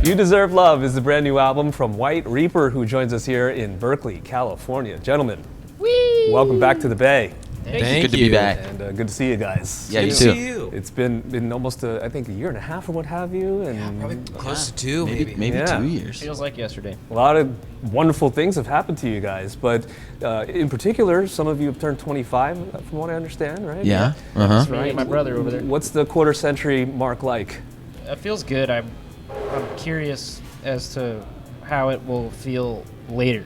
You Deserve Love is the brand new album from White Reaper, who joins us here in Berkeley, California. Gentlemen, welcome back to the Bay. Thank Good to you. be back. And good to see you guys. Yeah, Good you to too. see you. It's been almost, I think, a year and a half or what have you. And Probably close to two, Maybe Yeah. 2 years. Feels like yesterday. a lot of wonderful things have happened to you guys. But in particular, some of you have turned 25, from what I understand, right? Yeah. That's me and my brother over there. What's the quarter century mark like? It feels good. I'm curious as to how it will feel later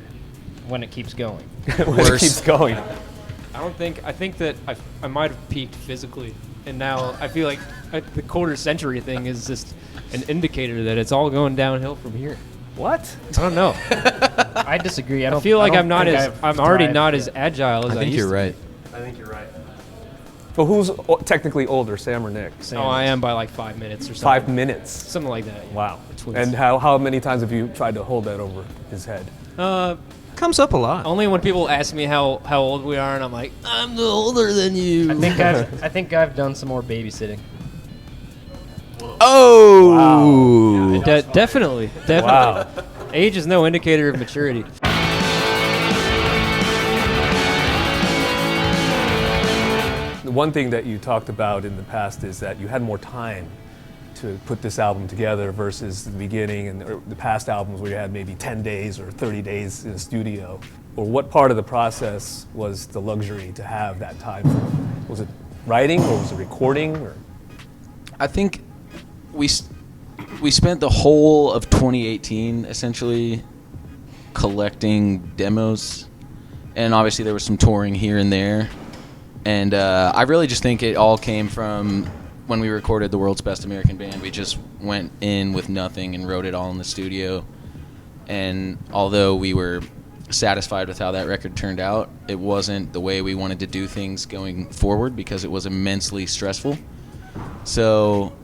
when it keeps going. When it keeps going. I think that I might have peaked physically, and now I feel like the quarter century thing is just an indicator that it's all going downhill from here. What? I don't know. I disagree. I feel like I I'm don't not think as I've I'm already thrived not yet. as agile as I, I think used you're to right. I think you're right. But who's technically older, Sam or Nick? Sam Oh, I is. am by like 5 minutes or something. 5 minutes. Something like that. Yeah. Wow. We're twins. And how many times have you tried to hold that over his head? Comes up a lot. Only when people ask me how old we are, and I'm like, I'm older than you. I think I've done some more babysitting. Oh. Definitely. Wow. Age is no indicator of maturity. The one thing that you talked about in the past is that you had more time to put this album together versus the beginning and the past albums where you had maybe 10 days or 30 days in the studio. Or what part of the process was the luxury to have that time for? Was it writing or was it recording? Or? I think we spent the whole of 2018 essentially collecting demos, and obviously there was some touring here and there. And I really just think it all came from when we recorded The World's Best American Band. We just went in with nothing and wrote it all in the studio. And although we were satisfied with how that record turned out, it wasn't the way we wanted to do things going forward because it was immensely stressful. So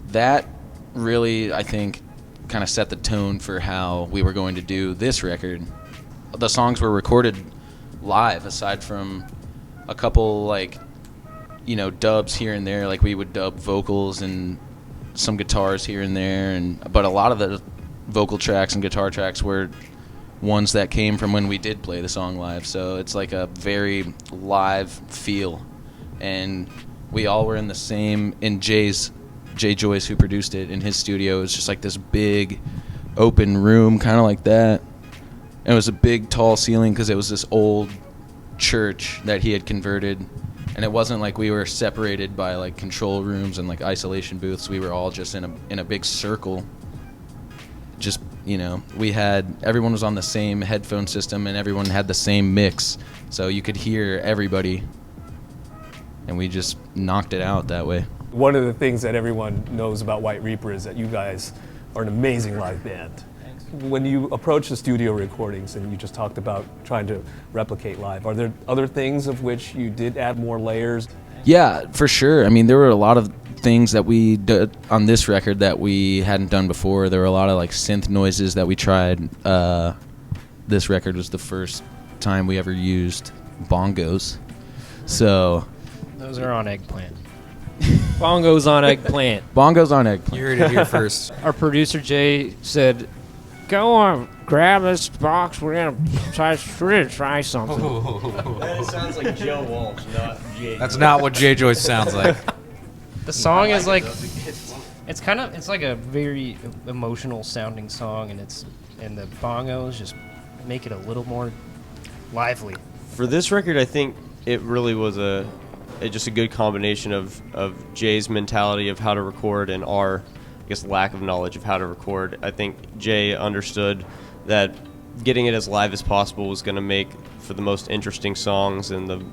that really, I think, kind of set the tone for how we were going to do this record. The songs were recorded live, aside from a couple, dubs here and there. Like, we would dub vocals and some guitars here and there, but a lot of the vocal tracks and guitar tracks were ones that came from when we did play the song live. So it's like a very live feel. And we all were in the same, Jay Joyce, who produced it, in his studio. It was just like this big open room, kind of like that. And it was a big tall ceiling because it was this old church that he had converted. And it wasn't like we were separated by like control rooms and like isolation booths. We were all just in a big circle. Just, everyone was on the same headphone system and everyone had the same mix. So you could hear everybody. And we just knocked it out that way. One of the things that everyone knows about White Reaper is that you guys are an amazing live band. When you approach the studio recordings, and you just talked about trying to replicate live, are there other things of which you did add more layers? Yeah, for sure. I mean, there were a lot of things that we did on this record that we hadn't done before. There were a lot of like synth noises that we tried. This record was the first time we ever used bongos. So Those are on Eggplant. Bongos on Eggplant. bongos on eggplant. You heard it here first. Our producer Jay said, "Go on, grab this box. We're gonna try something." That sounds like Joe Walsh, not Jay. That's not what Jay Joyce sounds like. The song is like, it's like a very emotional sounding song, and the bongos just make it a little more lively. For this record, I think it really was just a good combination of Jay's mentality of how to record and our, I guess, lack of knowledge of how to record. I think Jay understood that getting it as live as possible was going to make for the most interesting songs and the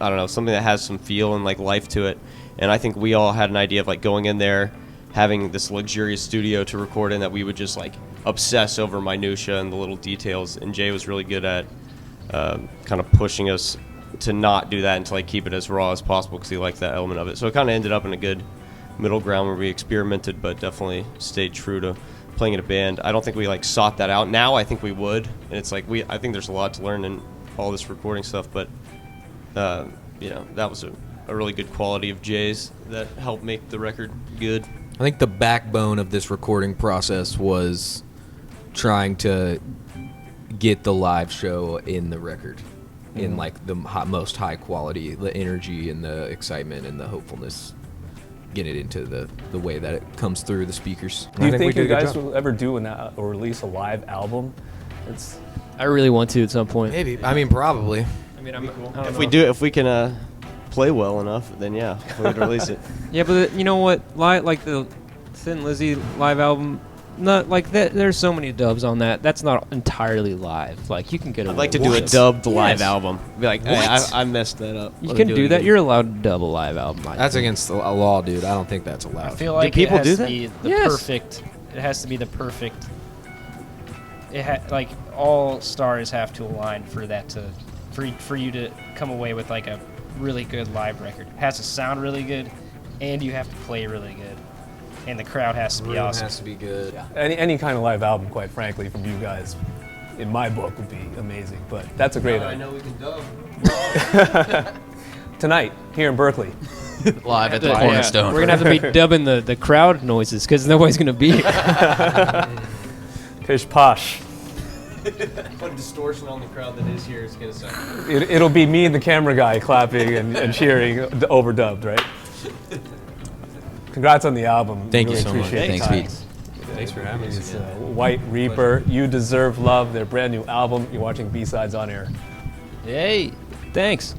I don't know, something that has some feel and like life to it. And I think we all had an idea of like going in there, having this luxurious studio to record in that we would just like obsess over minutia and the little details. And Jay was really good at kind of pushing us to not do that and to like keep it as raw as possible because he liked that element of it. So it kind of ended up in a good middle ground where we experimented but definitely stayed true to playing in a band. I don't think we like sought that out. Now I think we would, and it's like I think there's a lot to learn in all this recording stuff, but that was a really good quality of Jay's that helped make the record good. I think the backbone of this recording process was trying to get the live show in the record, in like the most high quality, the energy and the excitement and the hopefulness. Get it into the way that it comes through the speakers. Do you we think did you a good guys job. will ever do or release a live album? It's I really want to at some point. Maybe. I mean, probably. I mean, I don't If know. we do, if we can play well enough, then yeah, we would release it. Yeah, but you know what? Like the Thin Lizzy live album, not like that. There's so many dubs on that. That's not entirely live. Like you can get. I'd like to do a dubbed live Yes. album. Be like, hey, I messed that up. You Let can me do it that. again. You're allowed to dub a live album. I That's think. against the law, dude. I don't think that's allowed. I feel like people it has do to that? be the Yes. perfect. It has to be the perfect. Like all stars have to align for that to, for you to come away with like a really good live record. It has to sound really good, and you have to play really good, and the crowd has to be Room awesome. has to be good. any kind of live album, quite frankly, from you guys, in my book, would be amazing. But that's a great idea. we can dub. Tonight here in Berkeley. Live at the Yeah. Cornerstone. We're gonna have to be dubbing the crowd noises because nobody's gonna be here. Pish posh. Put distortion on the crowd that is here is gonna sound. It'll be me and the camera guy clapping and cheering, overdubbed, right? Congrats on the album. Thank you Really so much. appreciate the Thanks, time. Pete. Thanks for having us It's again. White Reaper, You Deserve Love, their brand new album. You're watching B-Sides on Air. Hey, thanks.